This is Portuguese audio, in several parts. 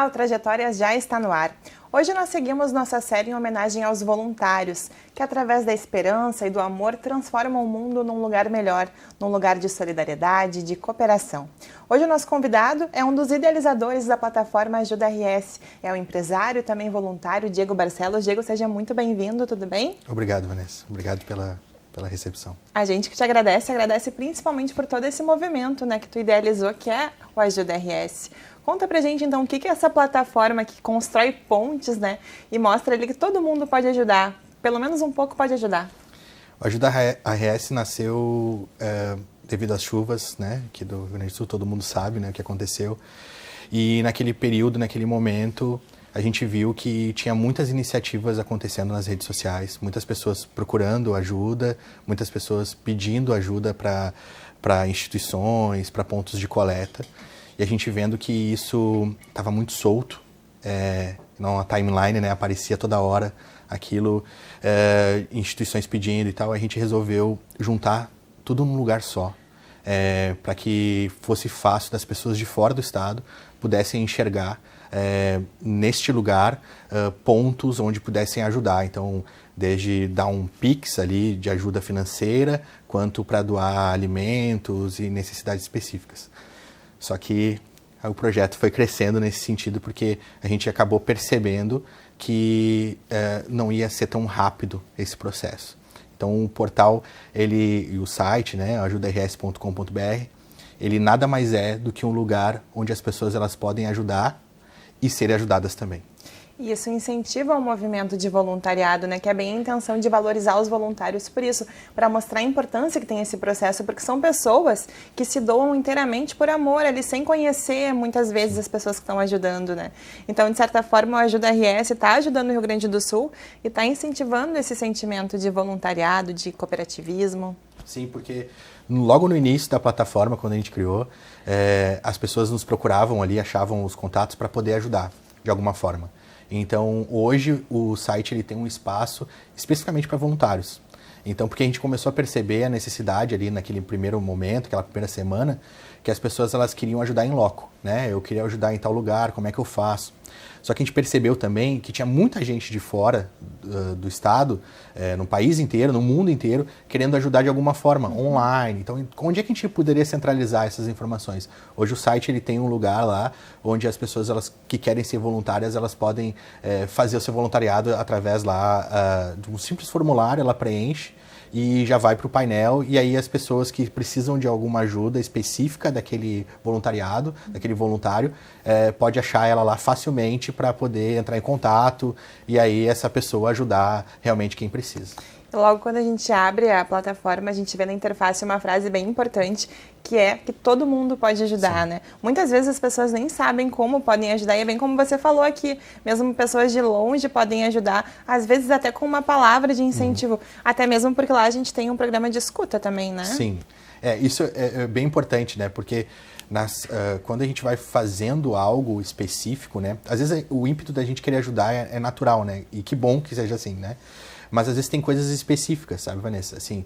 Olá, o Trajetórias já está no ar. Hoje nós seguimos nossa série em homenagem aos voluntários, que através da esperança e do amor transformam o mundo num lugar melhor, num lugar de solidariedade, de cooperação. Hoje o nosso convidado é um dos idealizadores da plataforma Ajuda RS, é o empresário e também voluntário Diego Barcelos. Diego, seja muito bem-vindo, tudo bem? Obrigado, Vanessa. Obrigado pela recepção. A gente que te agradece principalmente por todo esse movimento, né, que tu idealizou, que é o Ajuda RS. Conta pra gente, então, o que é essa plataforma que constrói pontes, né, e mostra ali que todo mundo pode ajudar, pelo menos um pouco pode ajudar. O Ajuda RS nasceu devido às chuvas, né, aqui do Rio Grande do Sul, todo mundo sabe, né, o que aconteceu. E naquele período, naquele momento, a gente viu que tinha muitas iniciativas acontecendo nas redes sociais, muitas pessoas procurando ajuda, muitas pessoas pedindo ajuda para instituições, para pontos de coleta. E a gente vendo que isso estava muito solto, na timeline, né, aparecia toda hora aquilo, instituições pedindo e tal, a gente resolveu juntar tudo num lugar só, para que fosse fácil das pessoas de fora do estado pudessem enxergar neste lugar pontos onde pudessem ajudar. Então, desde dar um Pix ali de ajuda financeira, quanto para doar alimentos e necessidades específicas. Só que o projeto foi crescendo nesse sentido porque a gente acabou percebendo que não ia ser tão rápido esse processo. Então o portal e o site, né, ajudars.com.br, ele nada mais é do que um lugar onde as pessoas elas podem ajudar e serem ajudadas também. E isso incentiva o movimento de voluntariado, né? Que é bem a intenção de valorizar os voluntários por isso, para mostrar a importância que tem esse processo, porque são pessoas que se doam inteiramente por amor, ali sem conhecer muitas vezes as pessoas que estão ajudando, né? Então, de certa forma, o Ajuda RS está ajudando o Rio Grande do Sul e está incentivando esse sentimento de voluntariado, de cooperativismo. Sim, porque logo no início da plataforma, quando a gente criou, as pessoas nos procuravam ali, achavam os contatos para poder ajudar de alguma forma. Então, hoje, o site ele tem um espaço especificamente para voluntários. Então, porque a gente começou a perceber a necessidade ali naquele primeiro momento, aquela primeira semana, que as pessoas elas queriam ajudar em loco, né? Eu queria ajudar em tal lugar, como é que eu faço? Só que a gente percebeu também que tinha muita gente de fora do estado, no país inteiro, no mundo inteiro, querendo ajudar de alguma forma, online. Então, onde é que a gente poderia centralizar essas informações? Hoje o site ele tem um lugar lá onde as pessoas elas, que querem ser voluntárias, elas podem fazer o seu voluntariado através lá de um simples formulário, ela preenche e já vai para o painel, e aí as pessoas que precisam de alguma ajuda específica daquele voluntariado, daquele voluntário, pode achar ela lá facilmente para poder entrar em contato e aí essa pessoa ajudar realmente quem precisa. Logo quando a gente abre a plataforma, a gente vê na interface uma frase bem importante, que é que todo mundo pode ajudar, Sim. né? Muitas vezes as pessoas nem sabem como podem ajudar, e é bem como você falou aqui, mesmo pessoas de longe podem ajudar, às vezes até com uma palavra de incentivo, até mesmo porque lá a gente tem um programa de escuta também, né? Sim, isso é bem importante, né? Porque quando a gente vai fazendo algo específico, né? Às vezes o ímpeto da gente querer ajudar é natural, né? E que bom que seja assim, né? Mas às vezes tem coisas específicas, sabe, Vanessa? Assim,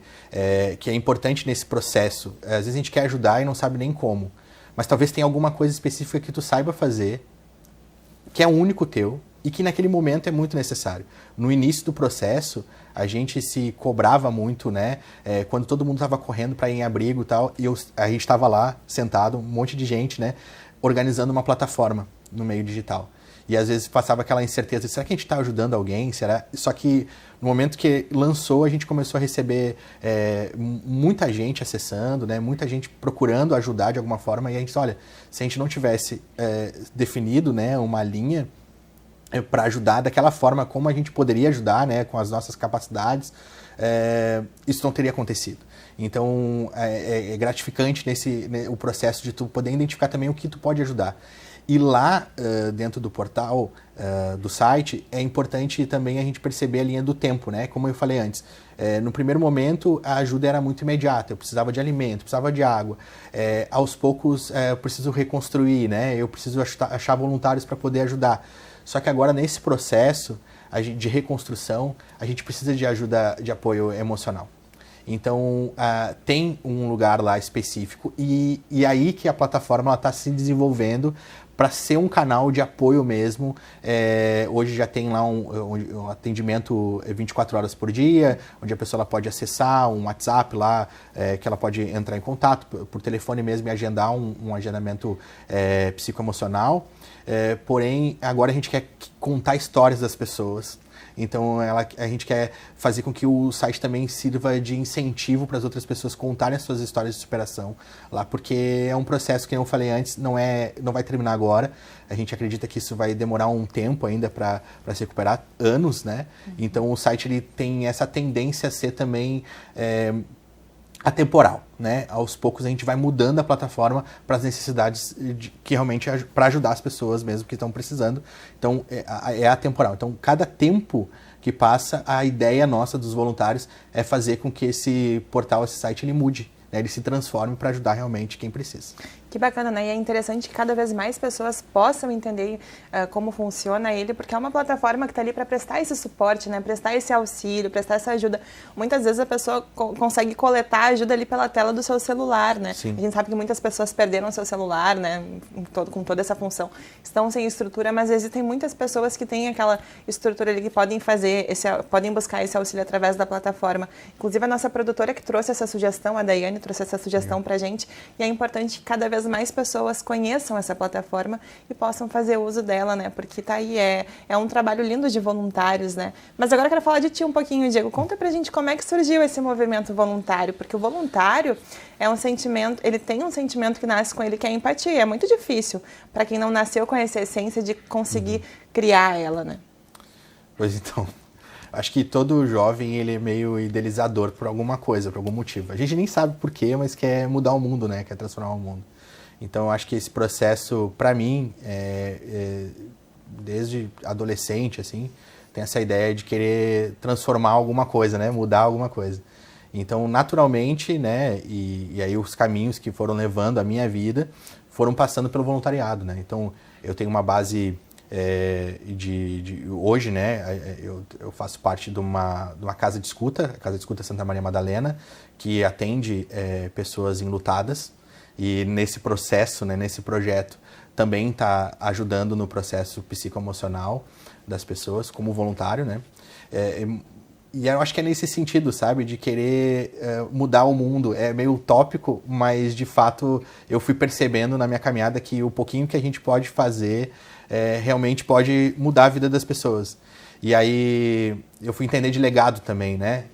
que é importante nesse processo. Às vezes a gente quer ajudar e não sabe nem como. Mas talvez tenha alguma coisa específica que tu saiba fazer, que é único teu e que naquele momento é muito necessário. No início do processo, a gente se cobrava muito, né? Quando todo mundo estava correndo para ir em abrigo e tal, e a gente estava lá, sentado, um monte de gente, né? Organizando uma plataforma no meio digital. E às vezes passava aquela incerteza, será que a gente está ajudando alguém? Será? Só que no momento que lançou, a gente começou a receber muita gente acessando, né? Muita gente procurando ajudar de alguma forma. E a gente disse, olha, se a gente não tivesse definido, né, uma linha para ajudar daquela forma como a gente poderia ajudar, né, com as nossas capacidades, isso não teria acontecido. Então, é gratificante o processo de tu poder identificar também o que tu pode ajudar. E lá, dentro do portal, do site, é importante também a gente perceber a linha do tempo, né? Como eu falei antes, no primeiro momento a ajuda era muito imediata, eu precisava de alimento, precisava de água. Aos poucos eu preciso reconstruir, né? Eu preciso achar voluntários para poder ajudar. Só que agora nesse processo de reconstrução, a gente precisa de ajuda, de apoio emocional. Então, tem um lugar lá específico e aí que a plataforma está se desenvolvendo para ser um canal de apoio mesmo. Hoje já tem lá um atendimento 24 horas por dia, onde a pessoa ela pode acessar um WhatsApp lá, que ela pode entrar em contato por telefone mesmo e agendar um agendamento psicoemocional. Porém, agora a gente quer contar histórias das pessoas. Então, a gente quer fazer com que o site também sirva de incentivo para as outras pessoas contarem as suas histórias de superação lá, porque é um processo que, como eu falei antes, não vai terminar agora. A gente acredita que isso vai demorar um tempo ainda para se recuperar, anos, né? Então, o site ele tem essa tendência a ser também atemporal, né? Aos poucos a gente vai mudando a plataforma para as necessidades que realmente para ajudar as pessoas mesmo que estão precisando. Então é atemporal. Então cada tempo que passa, a ideia nossa dos voluntários é fazer com que esse portal, esse site, ele mude, né? Ele se transforme para ajudar realmente quem precisa. Que bacana, né? E é interessante que cada vez mais pessoas possam entender como funciona ele, porque é uma plataforma que está ali para prestar esse suporte, né? Prestar esse auxílio, prestar essa ajuda. Muitas vezes a pessoa consegue coletar ajuda ali pela tela do seu celular, né? Sim. A gente sabe que muitas pessoas perderam seu celular, né? Com toda essa função. Estão sem estrutura, mas existem muitas pessoas que têm aquela estrutura ali que podem podem buscar esse auxílio através da plataforma. Inclusive a nossa produtora que trouxe essa sugestão, a Daiane trouxe essa sugestão para a gente, e é importante que cada vez mais pessoas conheçam essa plataforma e possam fazer uso dela, né? Porque tá aí, é um trabalho lindo de voluntários, né? Mas agora eu quero falar de ti um pouquinho, Diego. Conta pra gente como é que surgiu esse movimento voluntário, porque o voluntário é um sentimento, ele tem um sentimento que nasce com ele, que é a empatia. É muito difícil para quem não nasceu com essa essência de conseguir criar ela, né? Pois então, acho que todo jovem ele é meio idealizador por alguma coisa, por algum motivo. A gente nem sabe por quê, mas quer mudar o mundo, né? Quer transformar o mundo. Então, acho que esse processo, para mim, desde adolescente, assim, tem essa ideia de querer transformar alguma coisa, né? Mudar alguma coisa. Então, naturalmente, né? E aí os caminhos que foram levando a minha vida foram passando pelo voluntariado, né? Então, eu tenho uma base hoje, né? Eu faço parte de uma casa de escuta, a Casa de Escuta Santa Maria Madalena, que atende pessoas enlutadas. E nesse processo, né, nesse projeto, também está ajudando no processo psicoemocional das pessoas, como voluntário, né? E eu acho que é nesse sentido, sabe? De querer mudar o mundo. É meio utópico, mas de fato eu fui percebendo na minha caminhada que o pouquinho que a gente pode fazer realmente pode mudar a vida das pessoas. E aí eu fui entender de legado também, né?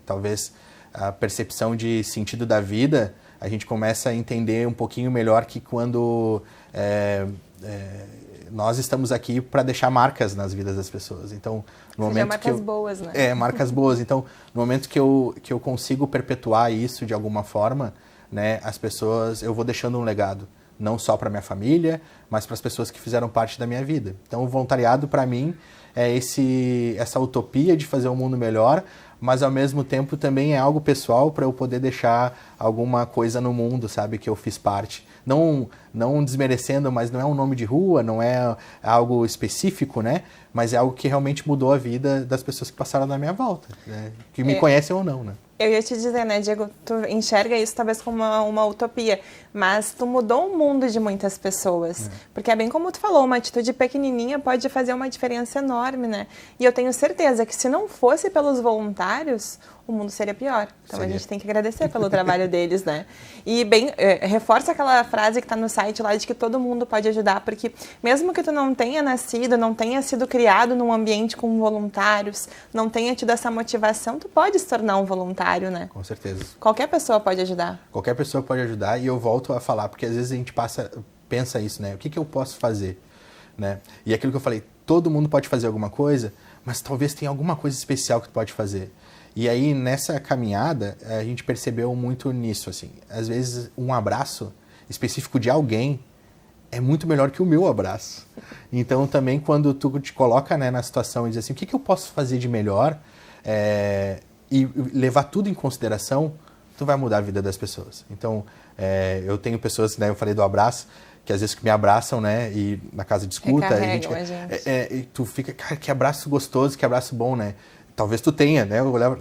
Talvez a percepção de sentido da vida, a gente começa a entender um pouquinho melhor que quando nós estamos aqui para deixar marcas nas vidas das pessoas. Então, no momento marcas boas, né? Marcas boas. Então, no momento que eu consigo perpetuar isso de alguma forma, né, as pessoas, eu vou deixando um legado, não só para minha família, mas para as pessoas que fizeram parte da minha vida. Então, o voluntariado para mim é essa utopia de fazer um mundo melhor, mas ao mesmo tempo também é algo pessoal para eu poder deixar alguma coisa no mundo, sabe, que eu fiz parte. Não desmerecendo, mas não é um nome de rua, não é algo específico, né? Mas é algo que realmente mudou a vida das pessoas que passaram na minha volta, né? Que me conhecem ou não, né? Eu ia te dizer, né, Diego, tu enxerga isso talvez como uma utopia, mas tu mudou o mundo de muitas pessoas. Porque é bem como tu falou, uma atitude pequenininha pode fazer uma diferença enorme, né? E eu tenho certeza que se não fosse pelos voluntários, o mundo seria pior. Então a gente tem que agradecer pelo trabalho deles, né? E reforça aquela frase que está no site lá de que todo mundo pode ajudar, porque mesmo que tu não tenha nascido, não tenha sido criado num ambiente com voluntários, não tenha tido essa motivação, tu pode se tornar um voluntário, né? Com certeza. Qualquer pessoa pode ajudar. Qualquer pessoa pode ajudar, e eu volto a falar, porque às vezes a gente pensa isso, né? O que eu posso fazer? Né? E aquilo que eu falei, todo mundo pode fazer alguma coisa, mas talvez tenha alguma coisa especial que tu pode fazer. E aí, nessa caminhada, a gente percebeu muito nisso, assim. Às vezes, um abraço específico de alguém é muito melhor que o meu abraço. Então, também, quando tu te coloca, né, na situação e diz assim, o que eu posso fazer de melhor? E levar tudo em consideração, tu vai mudar a vida das pessoas. Então, eu tenho pessoas, né, eu falei do abraço, que às vezes me abraçam, né, e na casa de escuta, e tu fica, cara, que abraço gostoso, que abraço bom, né? talvez tu tenha, né?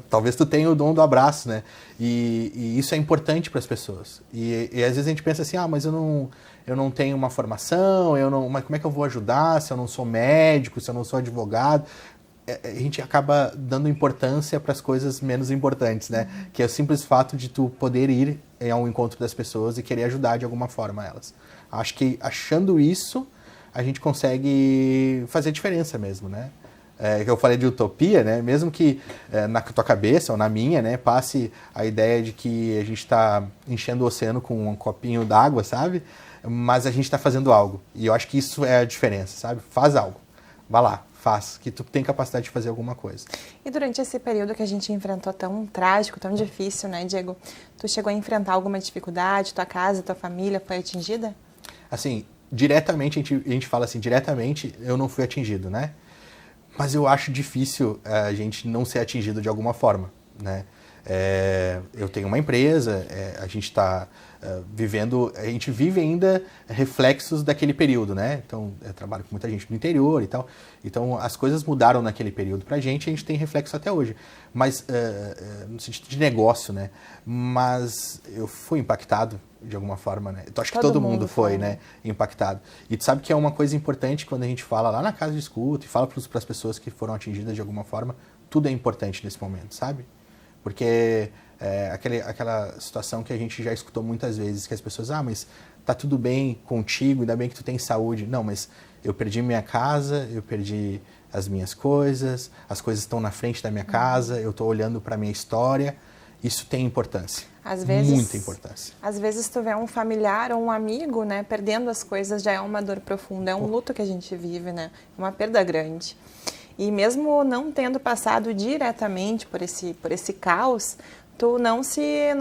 Talvez tu tenha o dom do abraço, né? E isso é importante para as pessoas. E às vezes a gente pensa assim, mas eu não tenho uma formação, mas como é que eu vou ajudar se eu não sou médico, se eu não sou advogado? A gente acaba dando importância para as coisas menos importantes, né? Que é o simples fato de tu poder ir ao encontro das pessoas e querer ajudar de alguma forma elas. Acho que achando isso, a gente consegue fazer diferença mesmo, né? Que eu falei de utopia, né? Mesmo que na tua cabeça ou na minha, né, passe a ideia de que a gente está enchendo o oceano com um copinho d'água, sabe? Mas a gente está fazendo algo. E eu acho que isso é a diferença, sabe? Faz algo. Vai lá. Faz, que tu tem capacidade de fazer alguma coisa. E durante esse período que a gente enfrentou tão trágico, tão difícil, né, Diego? Tu chegou a enfrentar alguma dificuldade? Tua casa, tua família foi atingida? Assim, diretamente, a gente fala assim, diretamente eu não fui atingido, né? Mas eu acho difícil a gente não ser atingido de alguma forma, né? Eu tenho uma empresa, a gente está vivendo, a gente vive ainda reflexos daquele período, né? Então, eu trabalho com muita gente do interior e tal, então as coisas mudaram naquele período pra gente, a gente tem reflexo até hoje, mas no sentido de negócio, né? Mas eu fui impactado de alguma forma, né? Eu acho que todo mundo foi, né? Impactado. E tu sabe que é uma coisa importante quando a gente fala lá na casa de escuta e fala para as pessoas que foram atingidas de alguma forma, tudo é importante nesse momento, sabe? Porque aquela situação que a gente já escutou muitas vezes, que as pessoas, mas tá tudo bem contigo, ainda bem que tu tem saúde. Não, mas eu perdi minha casa, eu perdi as minhas coisas, as coisas estão na frente da minha casa, eu tô olhando para minha história. Isso tem importância. Às vezes, muita importância. Às vezes tu vê um familiar ou um amigo, né, perdendo as coisas, já é uma dor profunda, é um luto que a gente vive, né? É uma perda grande. E mesmo não tendo passado diretamente por esse caos, tu não se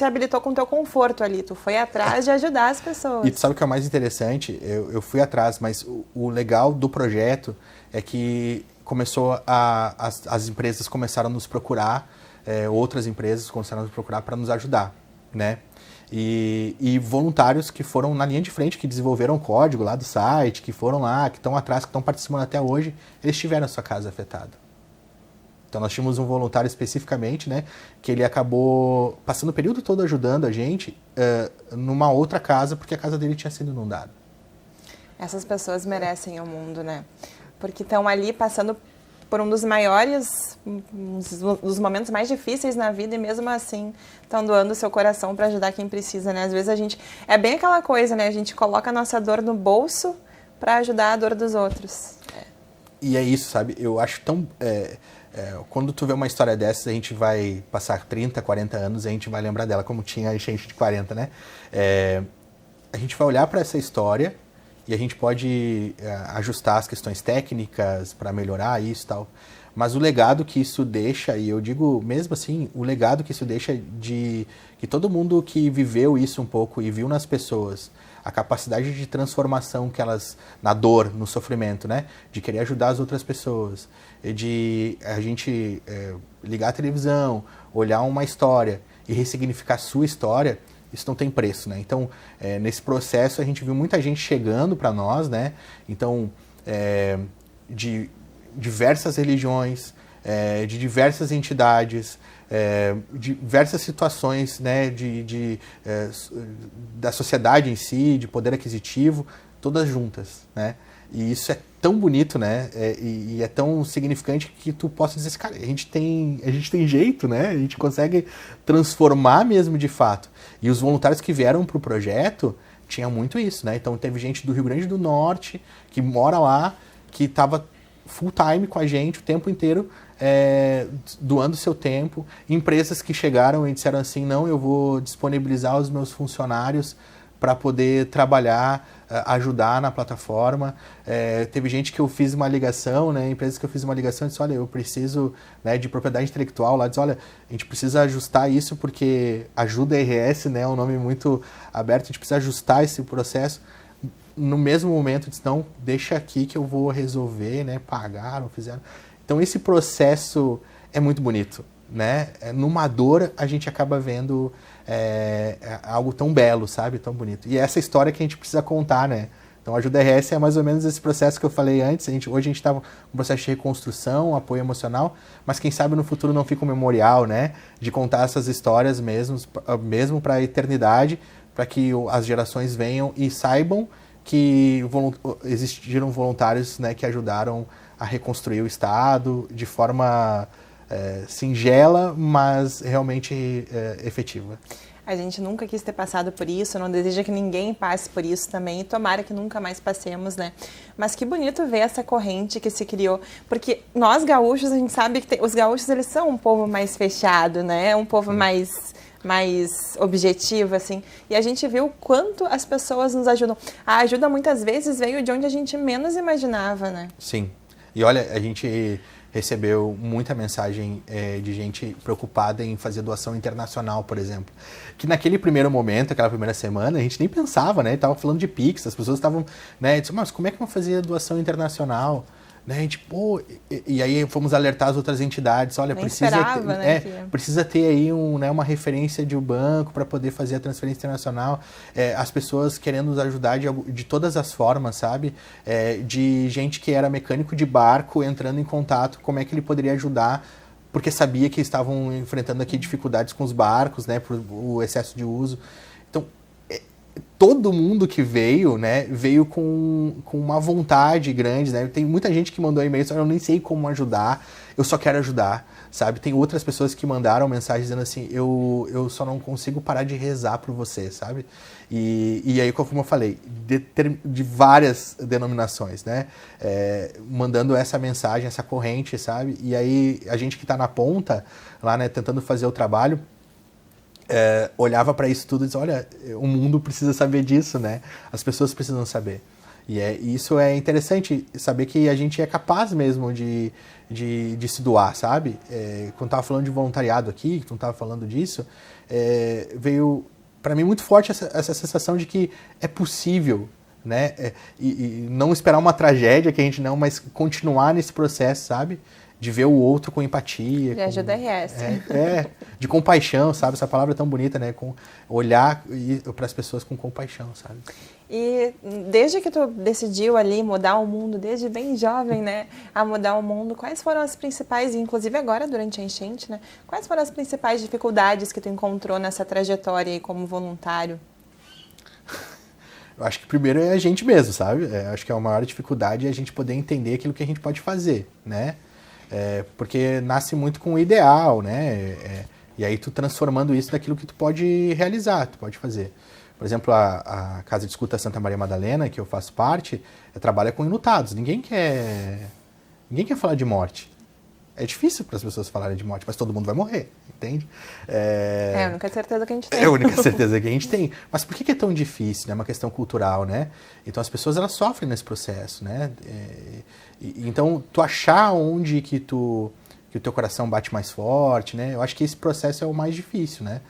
habilitou com o teu conforto ali, tu foi atrás de ajudar as pessoas. E tu sabe o que é o mais interessante? Eu fui atrás, mas o legal do projeto é que as empresas começaram a nos procurar, outras empresas começaram a nos procurar para nos ajudar, né? E voluntários que foram na linha de frente, que desenvolveram o código lá do site, que foram lá, que estão atrás, que estão participando até hoje, eles tiveram a sua casa afetada. Então nós tínhamos um voluntário especificamente, né, que ele acabou passando o período todo ajudando a gente numa outra casa, porque a casa dele tinha sido inundada. Essas pessoas merecem o mundo, né? Porque estão ali passando por um dos maiores, dos momentos mais difíceis na vida e mesmo assim estão doando o seu coração para ajudar quem precisa, né? Às vezes a gente, é bem aquela coisa, né? A gente coloca a nossa dor no bolso para ajudar a dor dos outros. E é isso, sabe? Eu acho tão... quando tu vê uma história dessas, a gente vai passar 30, 40 anos e a gente vai lembrar dela, como tinha a enchente de 40, né? A gente vai olhar para essa história e a gente pode ajustar as questões técnicas para melhorar isso e tal. Mas o legado que isso deixa, e eu digo mesmo assim, o legado que isso deixa de que todo mundo que viveu isso um pouco e viu nas pessoas a capacidade de transformação que elas, na dor, no sofrimento, né? De querer ajudar as outras pessoas, de a gente ligar a televisão, olhar uma história e ressignificar a sua história, isso não tem preço, né? Então, nesse processo a gente viu muita gente chegando para nós, né? Então, de diversas religiões, de diversas entidades, diversas situações, né, da sociedade em si, de poder aquisitivo, todas juntas, né? E isso é tão bonito, né? E é tão significante que tu possa dizer assim, cara, a gente tem jeito, né? A gente consegue transformar mesmo de fato. E os voluntários que vieram para o projeto tinha muito isso, né? Então teve gente do Rio Grande do Norte que mora lá, que estava full time com a gente o tempo inteiro, doando seu tempo. Empresas que chegaram e disseram assim, não, eu vou disponibilizar os meus funcionários para poder trabalhar, ajudar na plataforma. Teve gente que eu fiz uma ligação, né, empresas que eu fiz uma ligação e disse, olha, eu preciso, né, de propriedade intelectual, lá diz, olha, a gente precisa ajustar isso porque ajuda RS, né, é um nome muito aberto, a gente precisa ajustar esse processo. No mesmo momento, disse, não, deixa aqui que eu vou resolver, né, pagaram, fizeram. Então esse processo é muito bonito, né? Numa dor a gente acaba vendo algo tão belo, sabe? Tão bonito. E é essa história que a gente precisa contar, né? Então, a Ajuda RS é mais ou menos esse processo que eu falei antes. Hoje a gente está com um processo de reconstrução, apoio emocional, mas quem sabe no futuro não fica um memorial, né? De contar essas histórias mesmo para a eternidade, para que as gerações venham e saibam que existiram voluntários, né, que ajudaram a reconstruir o Estado de forma singela, mas realmente efetiva. A gente nunca quis ter passado por isso, não deseja que ninguém passe por isso também, e tomara que nunca mais passemos, né? Mas que bonito ver essa corrente que se criou, porque nós gaúchos, a gente sabe que os gaúchos, eles são um povo mais fechado, né? Um povo mais objetivo, assim, e a gente viu quanto as pessoas nos ajudam. A ajuda muitas vezes veio de onde a gente menos imaginava, né? Sim, e olha, a gente recebeu muita mensagem de gente preocupada em fazer doação internacional, por exemplo. Que naquele primeiro momento, aquela primeira semana, a gente nem pensava, né? Tava falando de Pix, as pessoas estavam, né? Disse, mas como é que vamos fazer doação internacional? Né? A gente, pô, e aí fomos alertar as outras entidades, olha, nem esperava, precisa ter aí uma referência de um banco para poder fazer a transferência internacional. As pessoas querendo nos ajudar de todas as formas, sabe? De gente que era mecânico de barco entrando em contato, como é que ele poderia ajudar, porque sabia que estavam enfrentando aqui dificuldades com os barcos, né, por o excesso de uso. Então, todo mundo que veio, né, veio com uma vontade grande, né? Tem muita gente que mandou e-mail, eu nem sei como ajudar, eu só quero ajudar, sabe? Tem outras pessoas que mandaram mensagem dizendo assim, eu só não consigo parar de rezar por você, sabe? E aí, como eu falei, de várias denominações, né? Mandando essa mensagem, essa corrente, sabe? E aí, a gente que está na ponta, lá, né, tentando fazer o trabalho, olhava para isso tudo e dizia, olha, o mundo precisa saber disso, né? As pessoas precisam saber. E isso é interessante, saber que a gente é capaz mesmo de se doar, sabe? Quando estava falando de voluntariado aqui, quando estava falando disso, veio para mim muito forte essa sensação de que é possível, né? E não esperar uma tragédia que a gente não, mas continuar nesse processo, sabe? De ver o outro com empatia. De ajuda RS. De compaixão, sabe? Essa palavra é tão bonita, né? Olhar para as pessoas com compaixão, sabe? E desde que tu decidiu ali mudar o mundo, desde bem jovem, né? A mudar o mundo, quais foram as principais, inclusive agora durante a enchente, né? Quais foram as principais dificuldades que tu encontrou nessa trajetória aí como voluntário? Eu acho que primeiro é a gente mesmo, sabe? Acho que a maior dificuldade é a gente poder entender aquilo que a gente pode fazer, né? Porque nasce muito com o ideal, né? E aí tu transformando isso naquilo que tu pode realizar, tu pode fazer. Por exemplo, a Casa de Escuta Santa Maria Madalena, que eu faço parte, trabalha com enlutados. Ninguém quer falar de morte. É difícil para as pessoas falarem de morte, mas todo mundo vai morrer, entende? É a única certeza que a gente tem. É a única certeza que a gente tem. Mas por que é tão difícil? É uma questão cultural, né? Então as pessoas elas sofrem nesse processo, né? Então tu achar onde que o teu coração bate mais forte, né? Eu acho que esse processo é o mais difícil, né?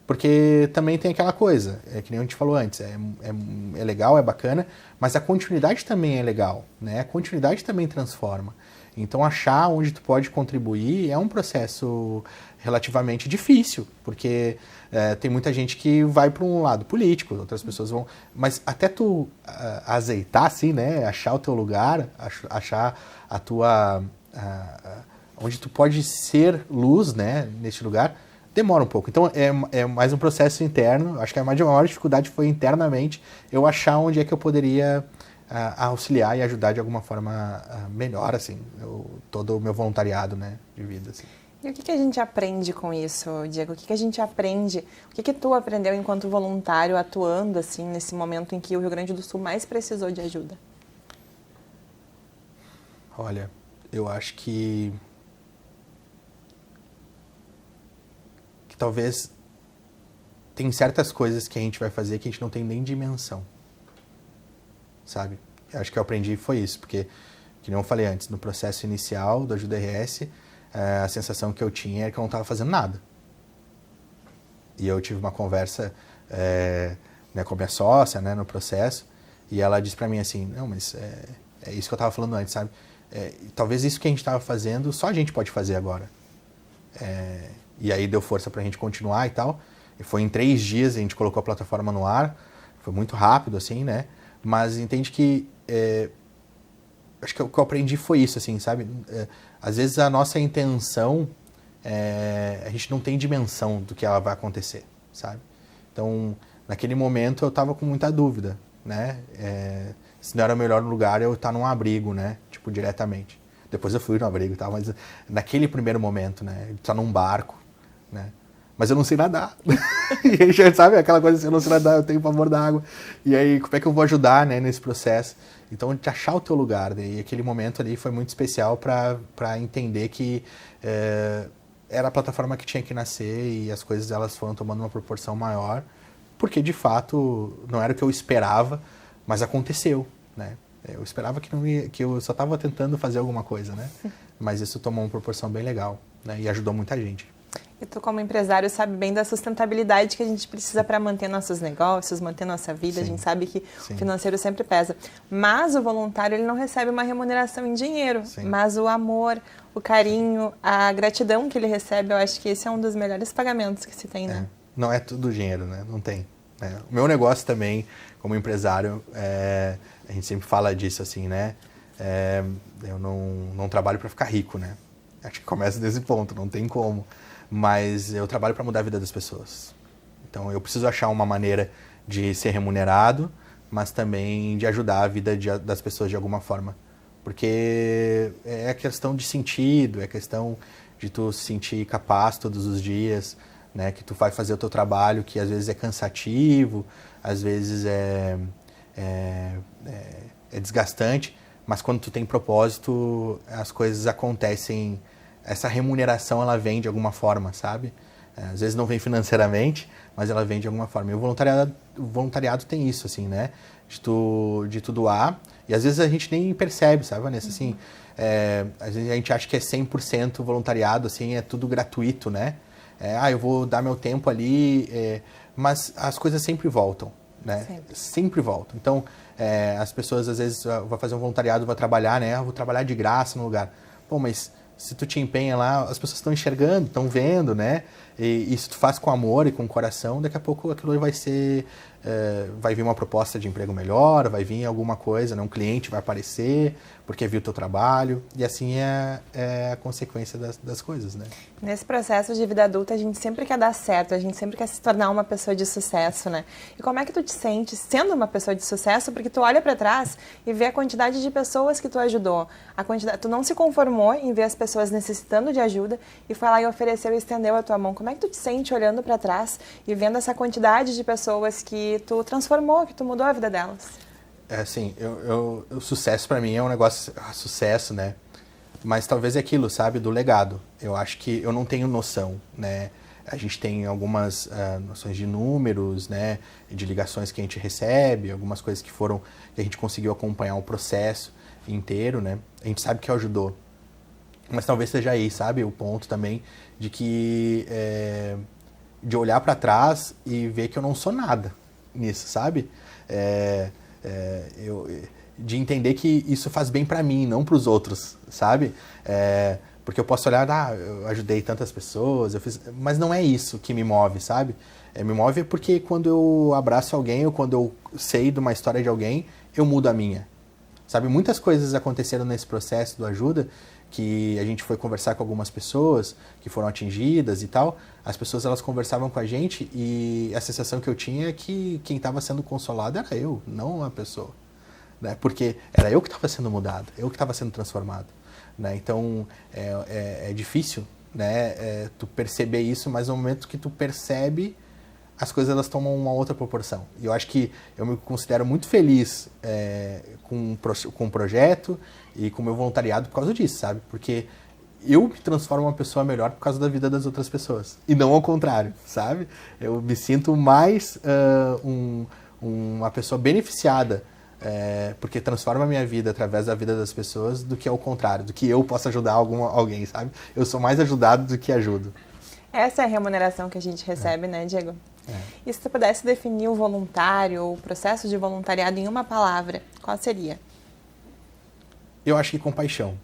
Porque também tem aquela coisa, que nem a gente falou antes, é legal, é bacana, mas a continuidade também é legal, né? A continuidade também transforma. Então, achar onde tu pode contribuir é um processo relativamente difícil, porque tem muita gente que vai para um lado político, outras pessoas vão... Mas até tu azeitar, assim, né? Achar o teu lugar, achar a tua... onde tu pode ser luz, né? Neste lugar, demora um pouco. Então, é mais um processo interno. Acho que a maior dificuldade foi internamente eu achar onde é que eu poderia... auxiliar e ajudar de alguma forma melhor, assim, todo o meu voluntariado, né, de vida, assim. E o que a gente aprende com isso, Diego? O que a gente aprende? O que tu aprendeu enquanto voluntário, atuando, assim, nesse momento em que o Rio Grande do Sul mais precisou de ajuda? Olha, eu acho que talvez tem certas coisas que a gente vai fazer que a gente não tem nem dimensão. Sabe? Eu acho que eu aprendi foi isso, porque, que nem eu falei antes, no processo inicial do Ajuda RS, a sensação que eu tinha era que eu não estava fazendo nada. E eu tive uma conversa né, com a minha sócia, né, no processo, e ela disse para mim assim, não, mas é isso que eu estava falando antes, sabe? Talvez isso que a gente estava fazendo, só a gente pode fazer agora. E aí deu força para a gente continuar e tal. E foi em 3 dias, a gente colocou a plataforma no ar, foi muito rápido, assim, né? Mas entende que acho que o que eu aprendi foi isso, assim, sabe? Às vezes a nossa intenção, a gente não tem dimensão do que ela vai acontecer, sabe? Então, naquele momento eu tava com muita dúvida, né? Se não era o melhor lugar eu estar num abrigo, né? Tipo, diretamente. Depois eu fui no abrigo e tal, mas naquele primeiro momento, né? Estar num barco, né? Mas eu não sei nadar. E aí, sabe, aquela coisa assim, eu não sei nadar, eu tenho pavor da água. E aí, como é que eu vou ajudar, né, nesse processo? Então, de achar o teu lugar, né? E aquele momento ali foi muito especial para entender que era a plataforma que tinha que nascer e as coisas elas foram tomando uma proporção maior, porque de fato não era o que eu esperava, mas aconteceu, né? Eu esperava que não ia, que eu só estava tentando fazer alguma coisa, né? Mas isso tomou uma proporção bem legal, né? E ajudou muita gente. E tu, como empresário, sabe bem da sustentabilidade que a gente precisa para manter nossos negócios, manter nossa vida. Sim. A gente sabe que Sim. o financeiro sempre pesa. Mas o voluntário, ele não recebe uma remuneração em dinheiro. Sim. Mas o amor, o carinho, a gratidão que ele recebe, eu acho que esse é um dos melhores pagamentos que se tem, né? Não é tudo dinheiro, né? Não tem. O meu negócio também, como empresário, a gente sempre fala disso assim, né? Eu não trabalho para ficar rico, né? Acho que começa desse ponto, não tem como. Mas eu trabalho para mudar a vida das pessoas. Então eu preciso achar uma maneira de ser remunerado, mas também de ajudar a vida das pessoas de alguma forma. Porque é questão de sentido, é questão de tu se sentir capaz todos os dias, né? Que tu vai fazer o teu trabalho, que às vezes é cansativo, às vezes é desgastante, mas quando tu tem propósito, as coisas acontecem. Essa remuneração, ela vem de alguma forma, sabe? Às vezes não vem financeiramente, mas ela vem de alguma forma. E o voluntariado tem isso, assim, né? De tu doar. E às vezes a gente nem percebe, sabe, Vanessa? Assim, às vezes a gente acha que é 100% voluntariado, assim, é tudo gratuito, né? Eu vou dar meu tempo ali, mas as coisas sempre voltam, né? Sempre voltam. Então, as pessoas às vezes vão fazer um voluntariado, vão trabalhar, né? Vou trabalhar de graça no lugar. Pô, mas se tu te empenha lá, as pessoas estão enxergando, estão vendo, né? E se tu faz com amor e com coração, daqui a pouco aquilo vai ser... vai vir uma proposta de emprego melhor, vai vir alguma coisa, né? Um cliente vai aparecer porque viu o teu trabalho. E assim é a consequência das coisas, né? Nesse processo de vida adulta, a gente sempre quer dar certo, a gente sempre quer se tornar uma pessoa de sucesso, né? E como é que tu te sente sendo uma pessoa de sucesso? Porque tu olha para trás e vê a quantidade de pessoas que tu ajudou. Tu não se conformou em ver as pessoas necessitando de ajuda e foi lá e ofereceu e estendeu a tua mão. Como é que tu te sente olhando para trás e vendo essa quantidade de pessoas que tu transformou, que tu mudou a vida delas? Assim, o sucesso para mim é um negócio, sucesso, né? Mas talvez é aquilo, sabe, do legado. Eu acho que eu não tenho noção, né? A gente tem algumas noções de números, né? De ligações que a gente recebe, algumas coisas que a gente conseguiu acompanhar o processo inteiro, né? A gente sabe que ajudou. Mas talvez seja aí, sabe, o ponto também de que... de olhar para trás e ver que eu não sou nada nisso, sabe? De entender que isso faz bem para mim, não para os outros, sabe? Porque eu posso olhar, eu ajudei tantas pessoas, mas não é isso que me move, sabe? Me move porque quando eu abraço alguém ou quando eu sei de uma história de alguém, eu mudo a minha, sabe? Muitas coisas aconteceram nesse processo do Ajuda, que a gente foi conversar com algumas pessoas que foram atingidas e tal, as pessoas elas conversavam com a gente e a sensação que eu tinha é que quem estava sendo consolado era eu, não a pessoa, né? Porque era eu que estava sendo mudado, eu que estava sendo transformado, né? Então é difícil, né? Tu perceber isso, mas no momento que tu percebe, as coisas elas tomam uma outra proporção. E eu acho que eu me considero muito feliz com o projeto e com o meu voluntariado por causa disso, sabe? Porque eu me transformo uma pessoa melhor por causa da vida das outras pessoas. E não ao contrário, sabe? Eu me sinto mais uma pessoa beneficiada porque transforma a minha vida através da vida das pessoas do que ao contrário, do que eu possa ajudar alguém, sabe? Eu sou mais ajudado do que ajudo. Essa é a remuneração que a gente recebe, né, Diego? E se tu pudesse definir o voluntário, ou o processo de voluntariado em uma palavra, qual seria? Eu acho que compaixão.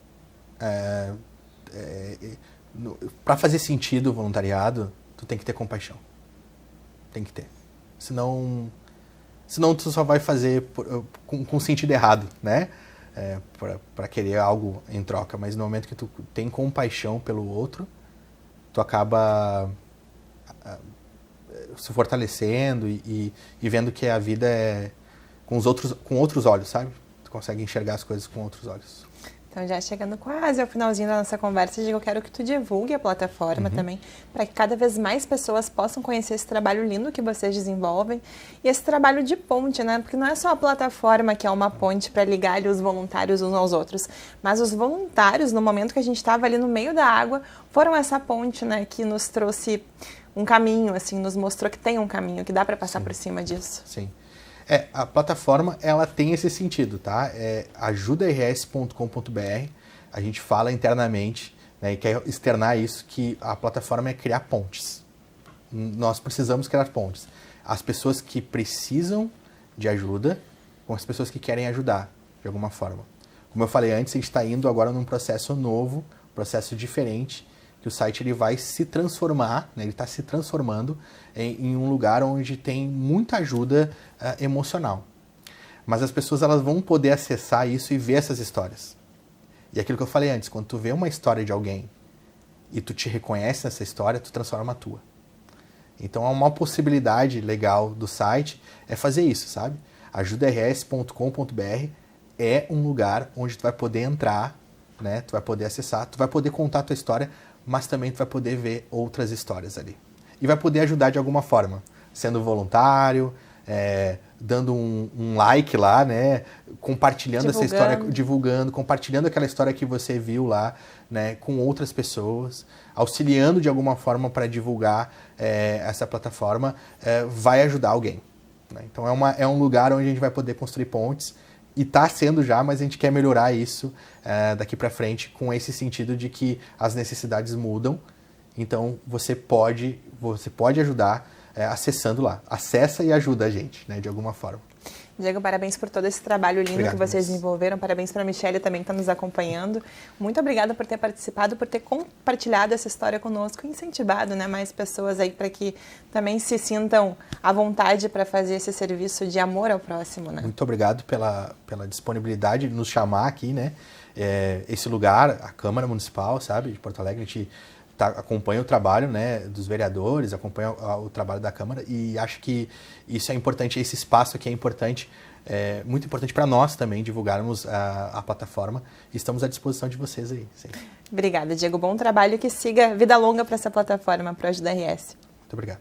Para fazer sentido o voluntariado, tu tem que ter compaixão. Tem que ter. Senão senão tu só vai fazer com sentido errado, né? Para querer algo em troca. Mas no momento que tu tem compaixão pelo outro, tu acaba se fortalecendo e vendo que a vida é com outros olhos, sabe? Tu consegue enxergar as coisas com outros olhos. Então, já chegando quase ao finalzinho da nossa conversa, eu quero que tu divulgue a plataforma também, para que cada vez mais pessoas possam conhecer esse trabalho lindo que vocês desenvolvem e esse trabalho de ponte, né? Porque não é só a plataforma que é uma ponte para ligar ali os voluntários uns aos outros, mas os voluntários, no momento que a gente estava ali no meio da água, foram essa ponte, né, que nos trouxe um caminho, assim, nos mostrou que tem um caminho, que dá para passar por cima disso. Sim. A plataforma, ela tem esse sentido, tá? ajudars.com.br, a gente fala internamente, né, e quer externar isso, que a plataforma é criar pontes. Nós precisamos criar pontes. As pessoas que precisam de ajuda com as pessoas que querem ajudar, de alguma forma. Como eu falei antes, a gente está indo agora num processo novo, processo diferente, que o site ele vai se transformar, né, ele está se transformando em um lugar onde tem muita ajuda emocional. Mas as pessoas elas vão poder acessar isso e ver essas histórias. E aquilo que eu falei antes, quando tu vê uma história de alguém e tu te reconhece nessa história, tu transforma a tua. Então, uma possibilidade legal do site é fazer isso, sabe? ajudars.com.br é um lugar onde tu vai poder entrar, né? Tu vai poder acessar, tu vai poder contar a tua história, mas também tu vai poder ver outras histórias ali. E vai poder ajudar de alguma forma, sendo voluntário, dando um like lá, né? Compartilhando essa história, divulgando, compartilhando aquela história que você viu lá, né? Com outras pessoas, auxiliando de alguma forma para divulgar essa plataforma, vai ajudar alguém. Né? Então é um lugar onde a gente vai poder construir pontes, e está sendo já, mas a gente quer melhorar isso daqui para frente com esse sentido de que as necessidades mudam. Então você pode ajudar acessando lá. Acessa e ajuda a gente, né, de alguma forma. Diego, parabéns por todo esse trabalho lindo. Obrigado, que vocês desenvolveram. Parabéns para a Michelle também, que está nos acompanhando. Muito obrigada por ter participado, por ter compartilhado essa história conosco e incentivado, né, mais pessoas aí para que também se sintam à vontade para fazer esse serviço de amor ao próximo. Né? Muito obrigado pela disponibilidade de nos chamar aqui, né? Esse lugar, a Câmara Municipal, sabe, de Porto Alegre, a gente acompanha o trabalho, né, dos vereadores, acompanha o trabalho da Câmara e acho que isso é importante, esse espaço aqui é importante, muito importante para nós também divulgarmos a plataforma e estamos à disposição de vocês aí. Sim. Obrigada, Diego. Bom trabalho e que siga vida longa para essa plataforma, para a Ajuda RS. Muito obrigado.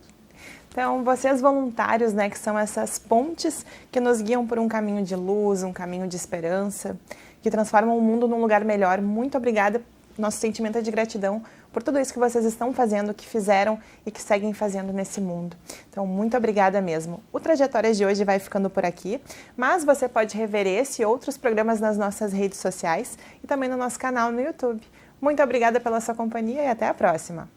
Então, vocês voluntários, né, que são essas pontes que nos guiam por um caminho de luz, um caminho de esperança, que transformam o mundo num lugar melhor. Muito obrigada. Nosso sentimento é de gratidão por tudo isso que vocês estão fazendo, que fizeram e que seguem fazendo nesse mundo. Então, muito obrigada mesmo. O Trajetórias de hoje vai ficando por aqui, mas você pode rever esse e outros programas nas nossas redes sociais e também no nosso canal no YouTube. Muito obrigada pela sua companhia e até a próxima.